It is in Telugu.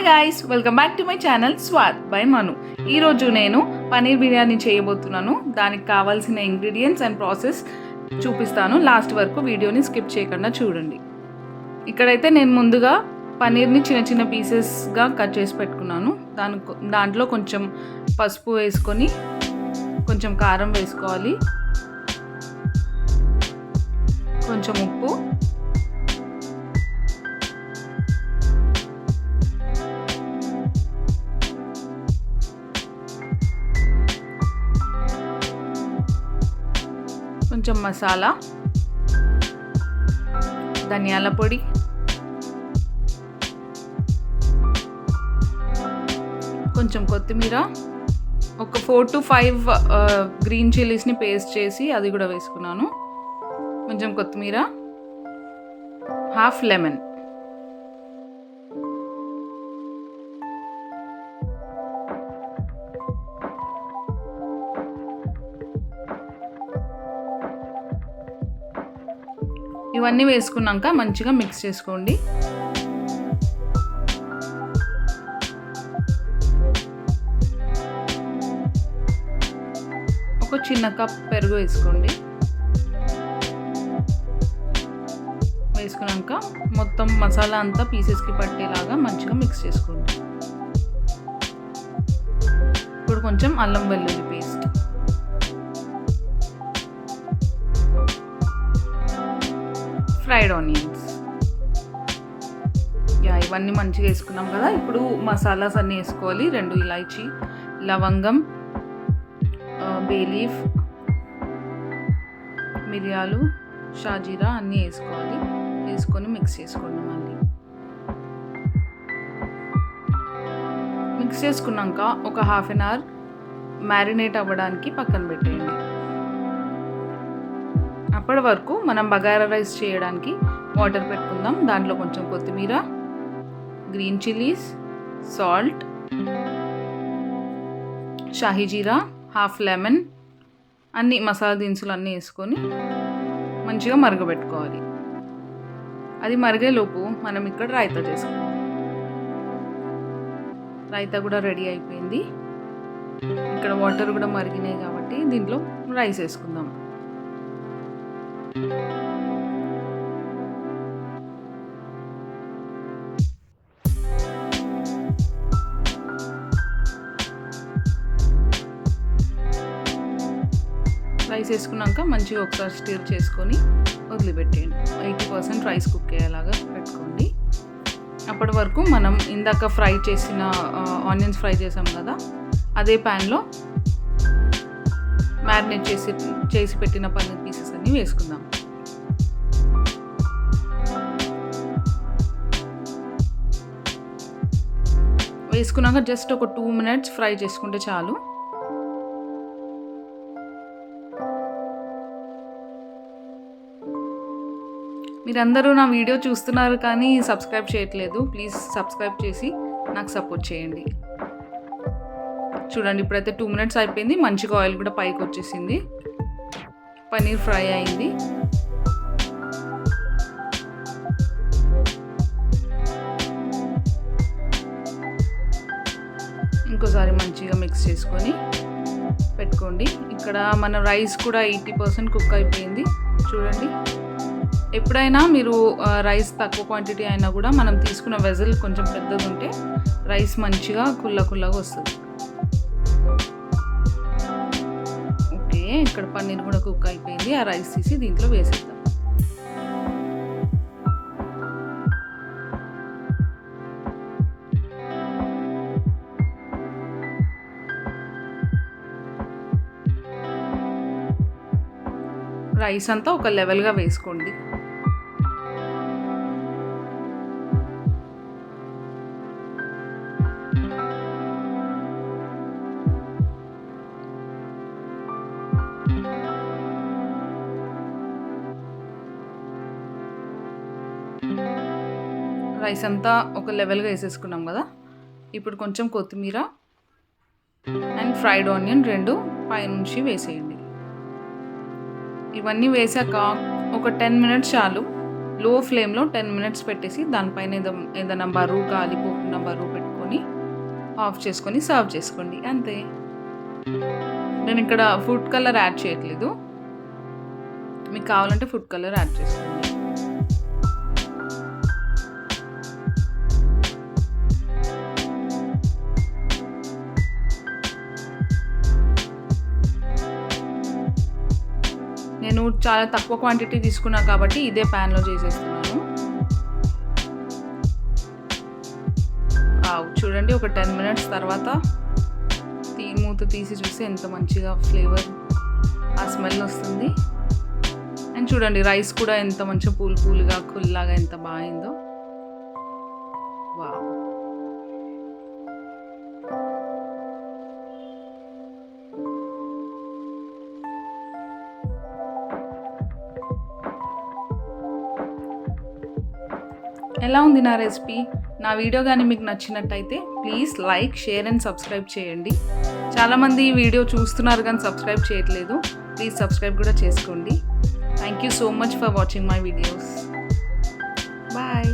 Hi guys, welcome back to my channel Swad by Manu. ఈరోజు నేను పనీర్ బిర్యానీ చేయబోతున్నాను. దానికి కావాల్సిన ఇంగ్రీడియంట్స్ అండ్ ప్రాసెస్ చూపిస్తాను. లాస్ట్ వరకు వీడియోని స్కిప్ చేయకుండా చూడండి. ఇక్కడైతే నేను ముందుగా పనీర్ని చిన్న చిన్న పీసెస్గా కట్ చేసి పెట్టుకున్నాను. దాంట్లో కొంచెం పసుపు వేసుకొని కొంచెం కారం వేసుకోవాలి, కొంచెం ఉప్పు, కొంచెం మసాలా, ధనియాల పొడి, కొంచెం కొత్తిమీర, ఒక 4 to 5 గ్రీన్ చిల్లీస్ని పేస్ట్ చేసి అది కూడా వేసుకున్నాను, కొంచెం కొత్తిమీర, హాఫ్ లెమన్. ఇవన్నీ వేసుకున్నాక మంచిగా మిక్స్ చేసుకోండి. ఒక చిన్న కప్ పెరుగు వేసుకోండి. వేసుకున్నాక మొత్తం మసాలా అంతా పీసెస్కి పట్టేలాగా మంచిగా మిక్స్ చేసుకోండి. ఇప్పుడు కొంచెం అల్లం వెల్లుల్లి పేస్ట్, ఫ్రైడ్ ఆనియన్స్, ఇవన్నీ మంచిగా వేసుకున్నాం కదా. ఇప్పుడు మసాలాస్ అన్నీ వేసుకోవాలి. 2 ఇలాచీ, లవంగం, బే లీఫ్, మిరియాలు, షాజీరా అన్నీ వేసుకోవాలి. వేసుకొని మిక్స్ చేసుకోండి. మళ్ళీ మిక్స్ చేసుకున్నాక ఒక 1/2 hour మ్యారినేట్ అవ్వడానికి పక్కన పెట్టేయండి. అప్పటి వరకు మనం బగారా రైస్ చేయడానికి వాటర్ పెట్టుకుందాం. దాంట్లో కొంచెం కొత్తిమీర, గ్రీన్ చిల్లీస్, సాల్ట్, షాహీ జీరా, హాఫ్ లెమన్, అన్ని మసాలా దినుసులు అన్నీ వేసుకొని మంచిగా మరగబెట్టుకోవాలి. అది మరిగేలోపు మనం ఇక్కడ రైతా చేసుకుందాం. రైతా కూడా రెడీ అయిపోయింది. ఇక్కడ వాటర్ కూడా మరిగినాయి కాబట్టి దీంట్లో రైస్ వేసుకుందాం. రైస్ వేసుకున్నాక మంచిగా ఒకసారి స్టిర్ చేసుకొని వదిలిపెట్టేయండి. 80% రైస్ కుక్ అయ్యేలాగా పెట్టుకోండి. అప్పటి వరకు మనం ఇందాక ఫ్రై చేసిన ఆనియన్స్ ఫ్రై చేసాం కదా, అదే ప్యాన్లో మ్యారినేట్ చేసి పెట్టిన పన్నీర్ పీసెస్ అన్నీ వేసుకుందాం. వేసుకున్నాక జస్ట్ ఒక 2 minutes ఫ్రై చేసుకుంటే చాలు. మీరందరూ నా వీడియో చూస్తున్నారు కానీ సబ్స్క్రైబ్ చేయట్లేదు. ప్లీజ్ సబ్స్క్రైబ్ చేసి నాకు సపోర్ట్ చేయండి. చూడండి, ఇప్పుడైతే 2 minutes అయిపోయింది. మంచిగా ఆయిల్ కూడా పైకి వచ్చేసింది. పన్నీర్ ఫ్రై అయింది. ఇంకోసారి మంచిగా మిక్స్ చేసుకొని పెట్టుకోండి. ఇక్కడ మన రైస్ కూడా 80% కుక్ అయిపోయింది. చూడండి, ఎప్పుడైనా మీరు రైస్ తక్కువ క్వాంటిటీ అయినా కూడా మనం తీసుకున్న వెజల్ కొంచెం పెద్దది ఉంటే రైస్ మంచిగా కుల్లగా వస్తుంది. ఓకే, ఇక్కడ పన్నీర్ కూడా కుక్ అయిపోయింది. ఆ రైస్ తీసి దీంట్లో వేసేద్దాం. రైస్ అంతా ఒక లెవెల్గా వేసుకోండి. రైస్ అంతా ఒక లెవెల్గా వేసేసుకున్నాం కదా. ఇప్పుడు కొంచెం కొత్తిమీర అండ్ ఫ్రైడ్ ఆనియన్ 2 పైనుంచి వేసేయండి. ఇవన్నీ వేసాక ఒక 10 minutes చాలు. లో ఫ్లేమ్లో 10 minutes పెట్టేసి దానిపైన ఏదైనా బరువు కాలిపోకుండా బరువు పెట్టుకొని ఆఫ్ చేసుకొని సర్వ్ చేసుకోండి, అంతే. నేను ఇక్కడ ఫుడ్ కలర్ యాడ్ చేయట్లేదు, మీకు కావాలంటే ఫుడ్ కలర్ యాడ్ చేసుకోండి. నేను చాలా తక్కువ క్వాంటిటీ తీసుకున్నా కాబట్టి ఇదే ప్యాన్లో చేసేస్తున్నాను. చూడండి, ఒక 10 minutes తర్వాత మూత తీసి చూస్తే ఎంత మంచిగా ఫ్లేవర్, ఆ స్మెల్ వస్తుంది. అండ్ చూడండి, రైస్ కూడా ఎంత మంచిగా పూలుగా కుల్లాగా ఎంత బాగుందో. వావ్, ఎలా ఉంది నా రెసిపీ? నా వీడియో కానీ మీకు నచ్చినట్టయితే please like, share and subscribe చేయండి. చాలామంది ఈ వీడియో చూస్తున్నారు కానీ సబ్స్క్రైబ్ చేయట్లేదు. ప్లీజ్ సబ్స్క్రైబ్ కూడా చేసుకోండి. Thank you so much for watching my videos. Bye.